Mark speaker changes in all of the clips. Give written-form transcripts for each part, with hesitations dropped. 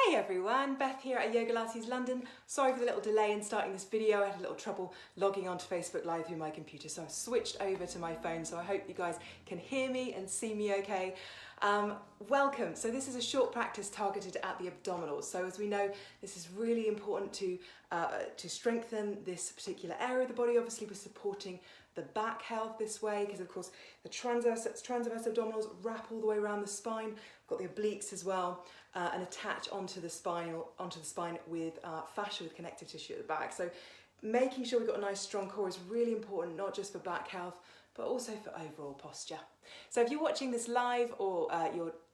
Speaker 1: Hey everyone, Beth here at Yogalates London. Sorry for the little delay in starting this video. I had a little trouble logging onto Facebook Live through my computer, so I've switched over to my phone, so I hope you guys can hear me and see me okay. Welcome. So this is a short practice targeted at the abdominals. So as we know, this is really important to strengthen this particular area of the body. Obviously we're supporting the back health this way because of course the transverse abdominals wrap all the way around the spine. We've got the obliques as well and attach onto the spine with fascia with connective tissue at the back. So making sure we've got a nice strong core is really important, not just for back health but also for overall posture. So if you're watching this live or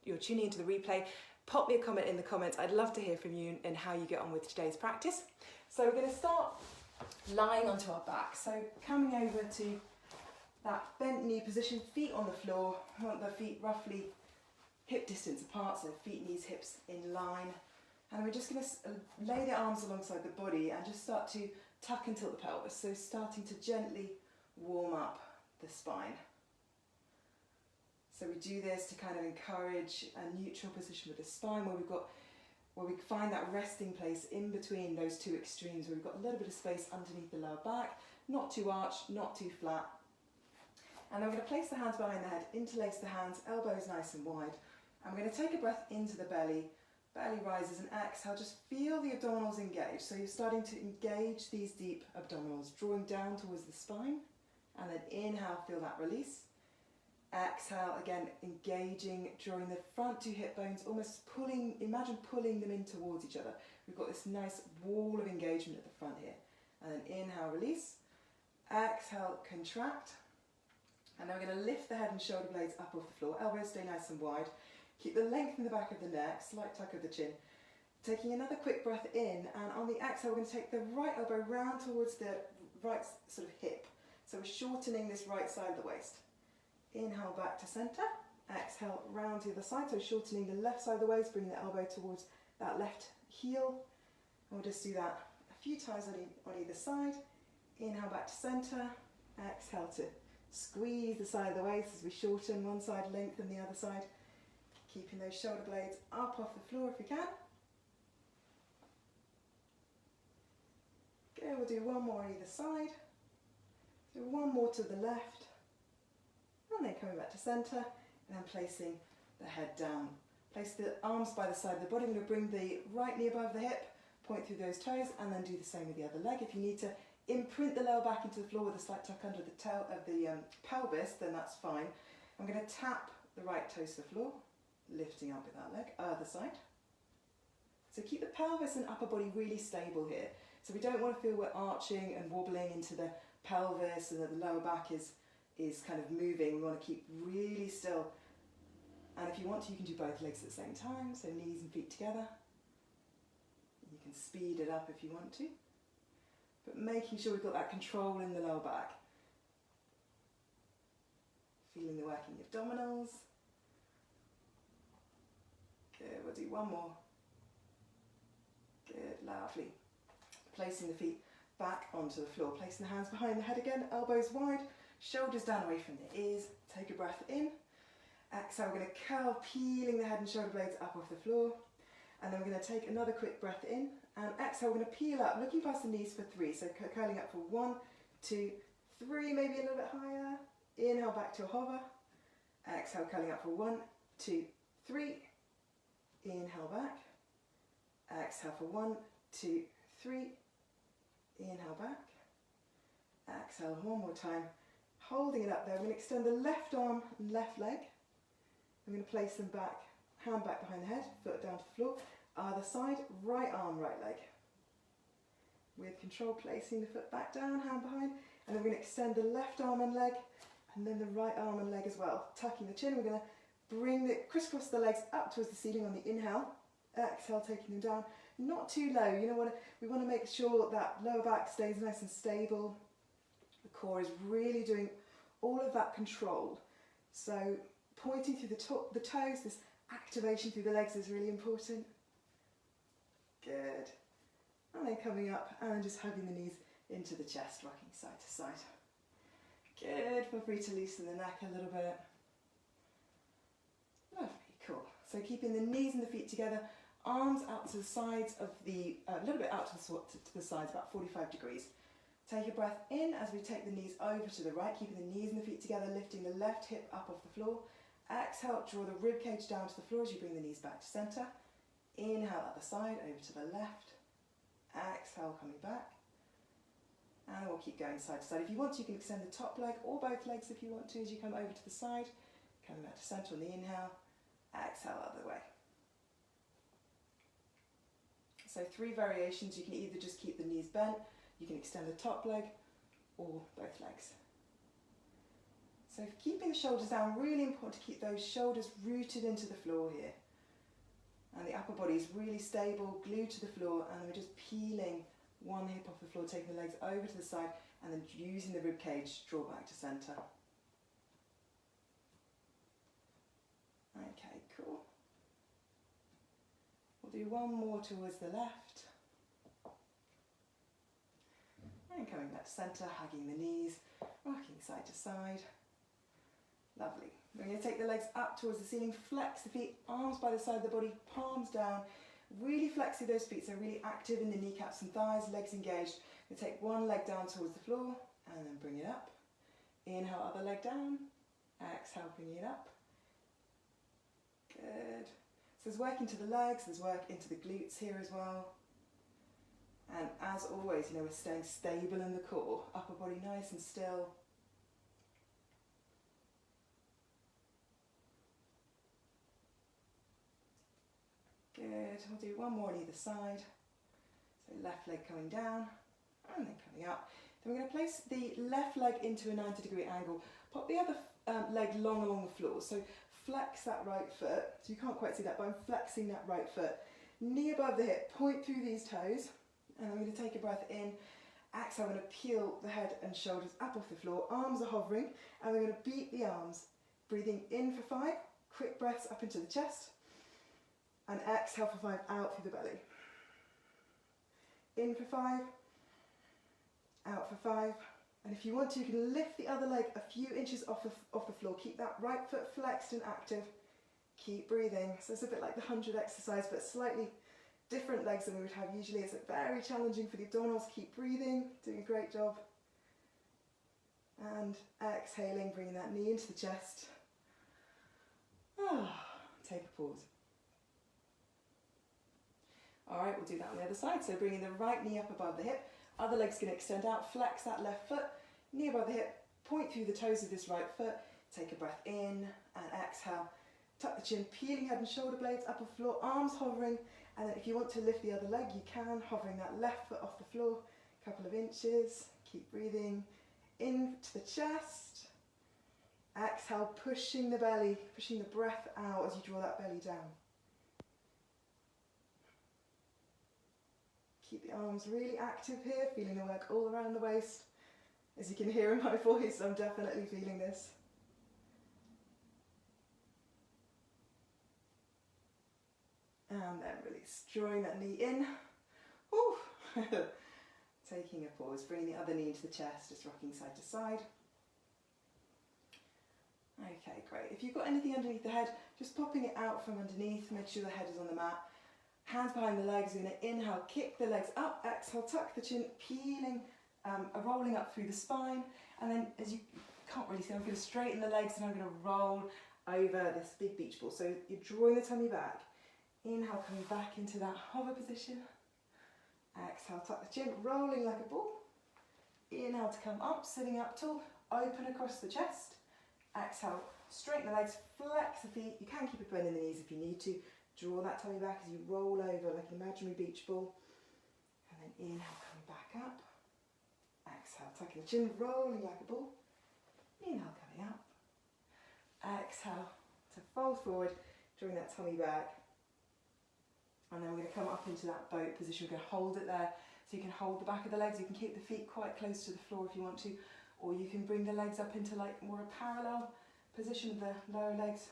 Speaker 1: you're tuning into the replay, pop me a comment in the comments. I'd love to hear from you and how you get on with today's practice. So we're going to start lying onto our back. So coming over to that bent knee position, feet on the floor. I want the feet roughly hip distance apart, so feet, knees, hips in line. And we're just going to lay the arms alongside the body and just start to tuck and tilt the pelvis. So starting to gently warm up the spine. So we do this to kind of encourage a neutral position with the spine where we find that resting place in between those two extremes where we've got a little bit of space underneath the lower back, not too arched, not too flat. And then we're going to place the hands behind the head, interlace the hands, elbows nice and wide. And we're going to take a breath into the belly rises and exhale, just feel the abdominals engage. So you're starting to engage these deep abdominals, drawing down towards the spine. And then inhale, feel that release. Exhale, again, engaging, drawing the front two hip bones, almost pulling, imagine pulling them in towards each other. We've got this nice wall of engagement at the front here. And then inhale, release. Exhale, contract. And then we're going to lift the head and shoulder blades up off the floor. Elbows stay nice and wide. Keep the length in the back of the neck, slight tuck of the chin. Taking another quick breath in, and on the exhale, we're going to take the right elbow round towards the right sort of hip. So we're shortening this right side of the waist. Inhale back to centre, exhale round to the other side, so shortening the left side of the waist, bringing the elbow towards that left heel. And we'll just do that a few times on either side. Inhale back to centre, exhale to squeeze the side of the waist as we shorten one side, lengthen the other side. Keeping those shoulder blades up off the floor if you can. Okay, we'll do one more on either side. So one more to the left, and then coming back to centre, and then placing the head down. Place the arms by the side of the body. I'm going to bring the right knee above the hip, point through those toes, and then do the same with the other leg. If you need to imprint the lower back into the floor with a slight tuck under the toe of the pelvis, then that's fine. I'm going to tap the right toes to the floor, lifting up with that leg, other side. So keep the pelvis and upper body really stable here. So we don't want to feel we're arching and wobbling into the pelvis and that the lower back is kind of moving. We want to keep really still. And if you want to, you can do both legs at the same time, so knees and feet together. You can speed it up if you want to. But making sure we've got that control in the lower back. Feeling the working abdominals. Good, we'll do one more. Good, lovely. Placing the feet back onto the floor, placing the hands behind the head again, elbows wide, shoulders down away from the ears. Take a breath in. Exhale, we're going to curl, peeling the head and shoulder blades up off the floor. And then we're going to take another quick breath in. And exhale, we're going to peel up, looking past the knees for 3. So curling up for 1, 2, 3, maybe a little bit higher. Inhale back to a hover. Exhale, curling up for 1, 2, 3. Inhale back. Exhale for 1, 2, 3. Inhale back. Exhale one more time. Holding it up there, I'm going to extend the left arm and left leg. I'm going to place them back, hand back behind the head, foot down to the floor. Other side, right arm, right leg. With control, placing the foot back down, hand behind. And then we're going to extend the left arm and leg, and then the right arm and leg as well. Tucking the chin, we're going to crisscross the legs up towards the ceiling on the inhale. Exhale, taking them down. Not too low. We want to make sure that lower back stays nice and stable. The core is really doing all of that control. So pointing through the toes, this activation through the legs is really important. Good. And then coming up and just hugging the knees into the chest, rocking side to side. Good. Feel free to loosen the neck a little bit. Lovely, cool. So keeping the knees and the feet together, Arms out to the sides of the, a little bit out to the sides, about 45 degrees. Take a breath in as we take the knees over to the right, keeping the knees and the feet together, lifting the left hip up off the floor. Exhale, draw the rib cage down to the floor as you bring the knees back to centre. Inhale, other side, over to the left. Exhale, coming back. And we'll keep going side to side. If you want to, you can extend the top leg or both legs if you want to as you come over to the side. Coming back to centre on the inhale. Exhale, other way. So 3 variations. You can either just keep the knees bent, you can extend the top leg, or both legs. So keeping the shoulders down, really important to keep those shoulders rooted into the floor here. And the upper body is really stable, glued to the floor, and we're just peeling one hip off the floor, taking the legs over to the side, and then using the rib cage, draw back to centre. Okay, cool. We'll do one more towards the left. And coming back to centre, hugging the knees, rocking side to side. Lovely. We're going to take the legs up towards the ceiling, flex the feet, arms by the side of the body, palms down. Really flexing those feet, so really active in the kneecaps and thighs, legs engaged. We'll take one leg down towards the floor and then bring it up. Inhale, other leg down. Exhale, bring it up. Good. So there's work into the legs, there's work into the glutes here as well. And as always, you know, we're staying stable in the core, upper body nice and still. Good, we'll do one more on either side. So left leg coming down and then coming up. Then we're going to place the left leg into a 90-degree angle. Pop the other leg long along the floor. So flex that right foot. So you can't quite see that, but I'm flexing that right foot. Knee above the hip, point through these toes. And I'm going to take a breath in. Exhale, I'm going to peel the head and shoulders up off the floor. Arms are hovering. And we're going to beat the arms. Breathing in for 5. Quick breaths up into the chest. And exhale for 5 out through the belly. In for 5. Out for 5. And if you want to, you can lift the other leg a few inches off the floor. Keep that right foot flexed and active. Keep breathing. So it's a bit like the 100 exercise, but slightly different legs than we would have usually. It's very challenging for the abdominals. Keep breathing. Doing a great job. And exhaling, bringing that knee into the chest. Take a pause. Alright, we'll do that on the other side. So bringing the right knee up above the hip. Other leg's going to extend out, flex that left foot, knee above the hip, point through the toes of this right foot, take a breath in and exhale. Tuck the chin, peeling head and shoulder blades up off the floor, arms hovering, and then if you want to lift the other leg, you can, hovering that left foot off the floor, a couple of inches, keep breathing into the chest. Exhale, pushing the belly, pushing the breath out as you draw that belly down. Keep the arms really active here, feeling the work all around the waist. As you can hear in my voice, I'm definitely feeling this. And then release, drawing that knee in. Taking a pause, bringing the other knee into the chest, just rocking side to side. Okay, great. If you've got anything underneath the head, just popping it out from underneath, make sure the head is on the mat. Hands behind the legs, you're going to inhale, kick the legs up, exhale, tuck the chin, peeling, rolling up through the spine. And then, as you can't really see, I'm going to straighten the legs and I'm going to roll over this big beach ball. So you're drawing the tummy back. Inhale, coming back into that hover position. Exhale, tuck the chin, rolling like a ball. Inhale to come up, sitting up tall, open across the chest. Exhale, straighten the legs, flex the feet. You can keep a bend in the knees if you need to. Draw that tummy back as you roll over like an imaginary beach ball. And then inhale, coming back up. Exhale, tucking the chin, rolling like a ball. Inhale, coming up. Exhale to fold forward, drawing that tummy back. And then we're going to come up into that boat position. We're going to hold it there. So you can hold the back of the legs. You can keep the feet quite close to the floor if you want to. Or you can bring the legs up into like more a parallel position with the lower legs.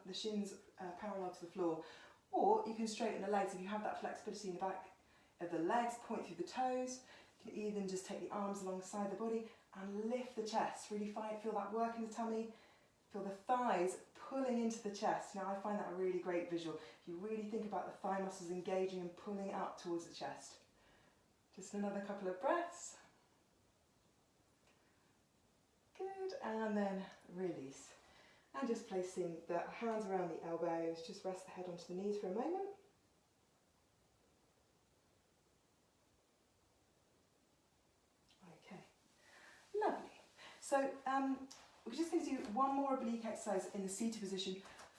Speaker 1: The shins parallel to the floor, or you can straighten the legs if you have that flexibility in the back of the legs, point through the toes. You can even just take the arms alongside the body and lift the chest, really feel that work in the tummy, feel the thighs pulling into the chest. Now I find that a really great visual. If you really think about the thigh muscles engaging and pulling up towards the chest. Just another couple of breaths. Good, and then release. And just placing the hands around the elbows, just rest the head onto the knees for a moment. Okay, lovely. So we're just going to do one more oblique exercise in the seated position.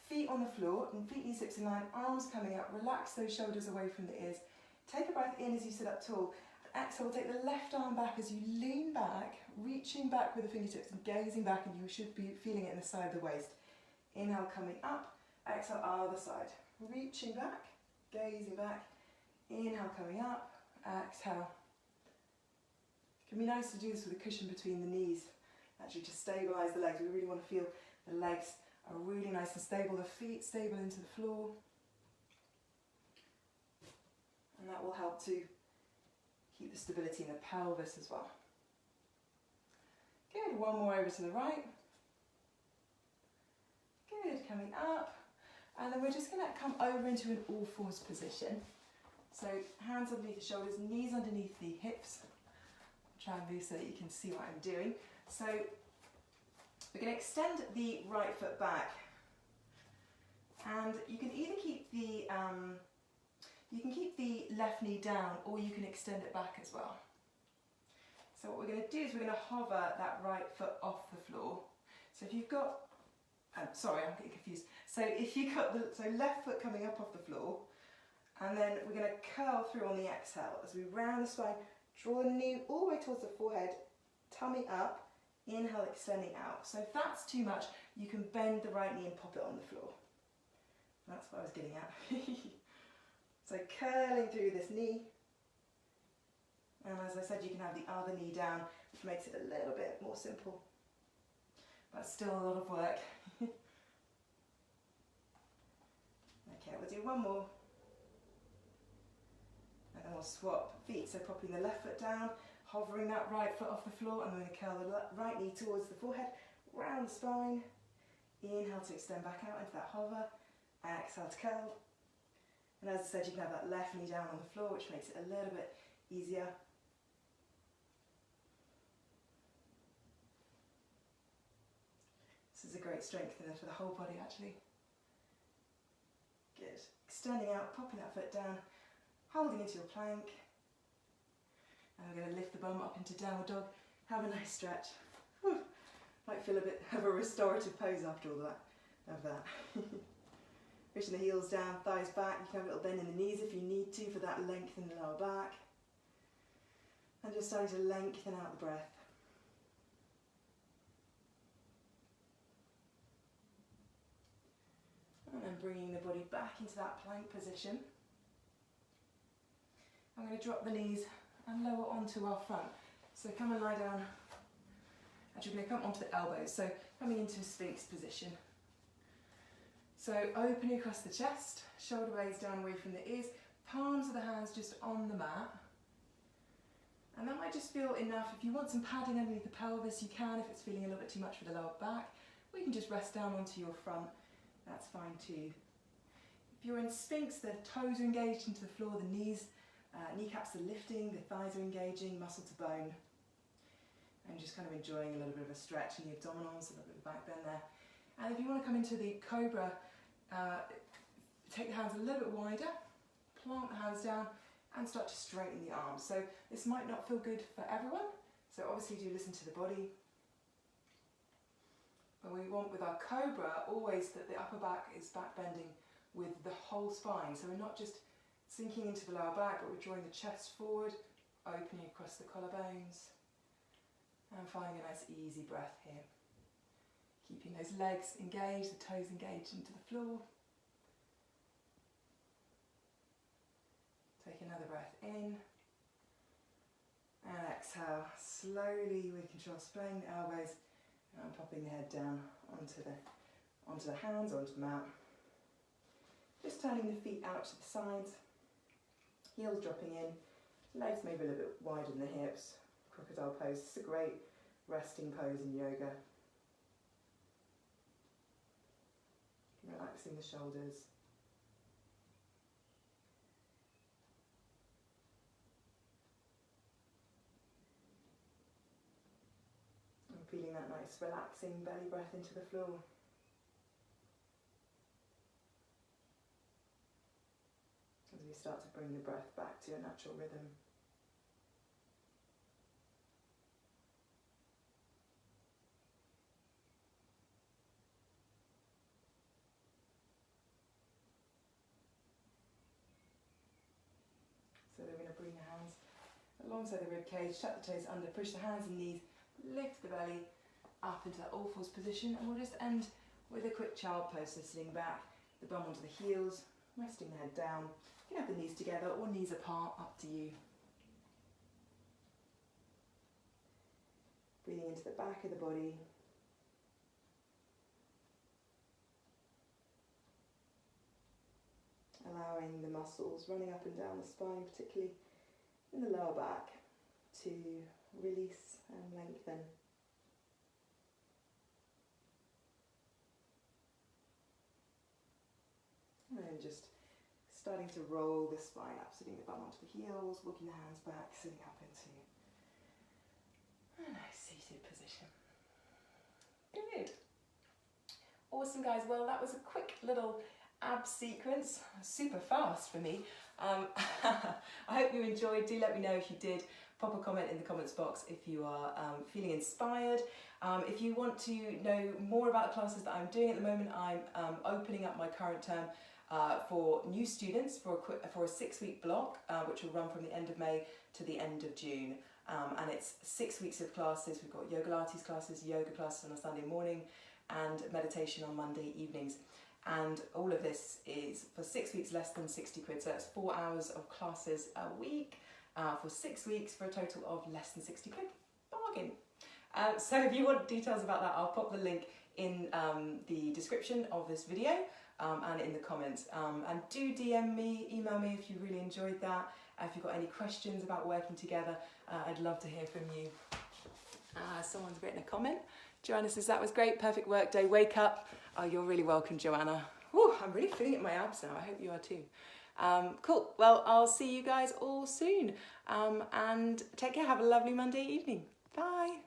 Speaker 1: Feet on the floor, and feet knees hips in line, arms coming up, relax those shoulders away from the ears. Take a breath in as you sit up tall. Exhale, take the left arm back as you lean back, reaching back with the fingertips and gazing back, and you should be feeling it in the side of the waist. Inhale, coming up, exhale, other side. Reaching back, gazing back, inhale, coming up, exhale. It can be nice to do this with a cushion between the knees, actually to stabilise the legs. We really want to feel the legs are really nice and stable, the feet stable into the floor. And that will help to keep the stability in the pelvis as well. Good, one more over to the right. Good, coming up. And then we're just going to come over into an all fours position. So hands underneath the shoulders, knees underneath the hips. Try and move so that you can see what I'm doing. So we're going to extend the right foot back. And you can either keep the left knee down, or you can extend it back as well. So what we're going to do is we're going to hover that right foot off the floor. So if you've got, sorry, I'm getting confused. So if you've got the left foot coming up off the floor, and then we're going to curl through on the exhale as we round the spine, draw the knee all the way towards the forehead, tummy up, inhale, extending out. So if that's too much, you can bend the right knee and pop it on the floor. That's what I was getting at. So curling through this knee, and as I said, you can have the other knee down, which makes it a little bit more simple, but still a lot of work. Okay, we'll do one more, and then we'll swap feet. So popping the left foot down, hovering that right foot off the floor, and we're going to curl the right knee towards the forehead, round the spine, inhale to extend back out into that hover, exhale to curl. And as I said, you can have that left knee down on the floor, which makes it a little bit easier. This is a great strengthener for the whole body, actually. Good. Extending out, popping that foot down, holding into your plank. And we're going to lift the bum up into downward dog. Have a nice stretch. Whew. Might feel a bit of a restorative pose after all that. Pushing the heels down, thighs back. You can have a little bend in the knees if you need to for that length in the lower back. And just starting to lengthen out the breath. And then bringing the body back into that plank position. I'm going to drop the knees and lower onto our front. So come and lie down. Actually, we're going to come onto the elbows. So coming into a Sphinx position. So opening across the chest, shoulder blades down away from the ears, palms of the hands just on the mat. And that might just feel enough. If you want some padding underneath the pelvis, you can. If it's feeling a little bit too much for the lower back, we can just rest down onto your front. That's fine too. If you're in Sphinx, the toes are engaged into the floor, the knees, kneecaps are lifting, the thighs are engaging, muscle to bone. And just kind of enjoying a little bit of a stretch in the abdominals, a little bit of back bend there. And if you want to come into the cobra, take the hands a little bit wider, plant the hands down, and start to straighten the arms. So this might not feel good for everyone, so obviously do listen to the body. But we want with our cobra always that the upper back is back bending with the whole spine. So we're not just sinking into the lower back, but we're drawing the chest forward, opening across the collarbones, and finding a nice easy breath here. Keeping those legs engaged, the toes engaged into the floor. Take another breath in. And exhale, slowly with control, spraying the elbows and popping the head down onto the hands, onto the mat. Just turning the feet out to the sides, heels dropping in, legs maybe a little bit wider than the hips, crocodile pose. It's a great resting pose in yoga. Relaxing the shoulders. And feeling that nice relaxing belly breath into the floor. As we start to bring the breath back to a natural rhythm. So we're going to bring the hands alongside the rib cage, tuck the toes under, push the hands and knees, lift the belly up into that all fours position, and we'll just end with a quick child pose, so sitting back, the bum onto the heels, resting the head down. You can have the knees together or knees apart, up to you. Breathing into the back of the body. Allowing the muscles running up and down the spine, particularly in the lower back, to release and lengthen. And then just starting to roll the spine up, sitting the bum onto the heels, walking the hands back, sitting up into a nice seated position. Good. Awesome, guys. Well, that was a quick little ab sequence, super fast for me. I hope you enjoyed. Do let me know if you did. Pop a comment in the comments box if you are feeling inspired. If you want to know more about the classes that I'm doing at the moment, I'm opening up my current term for new students for a 6-week block, which will run from the end of May to the end of June. And it's 6 weeks of classes. We've got Yogalates classes, yoga classes on a Sunday morning, and meditation on Monday evenings. And all of this is for 6 weeks, less than 60 quid. So that's 4 hours of classes a week for 6 weeks for a total of less than 60 quid. Bargain. So if you want details about that, I'll pop the link in the description of this video and in the comments. And do DM me, email me if you really enjoyed that. If you've got any questions about working together, I'd love to hear from you. Someone's written a comment. Joanna says, that was great, perfect work day, wake up. Oh, you're really welcome, Joanna. Whew, I'm really feeling it in my abs now. I hope you are too. Cool. Well, I'll see you guys all soon. And take care. Have a lovely Monday evening. Bye.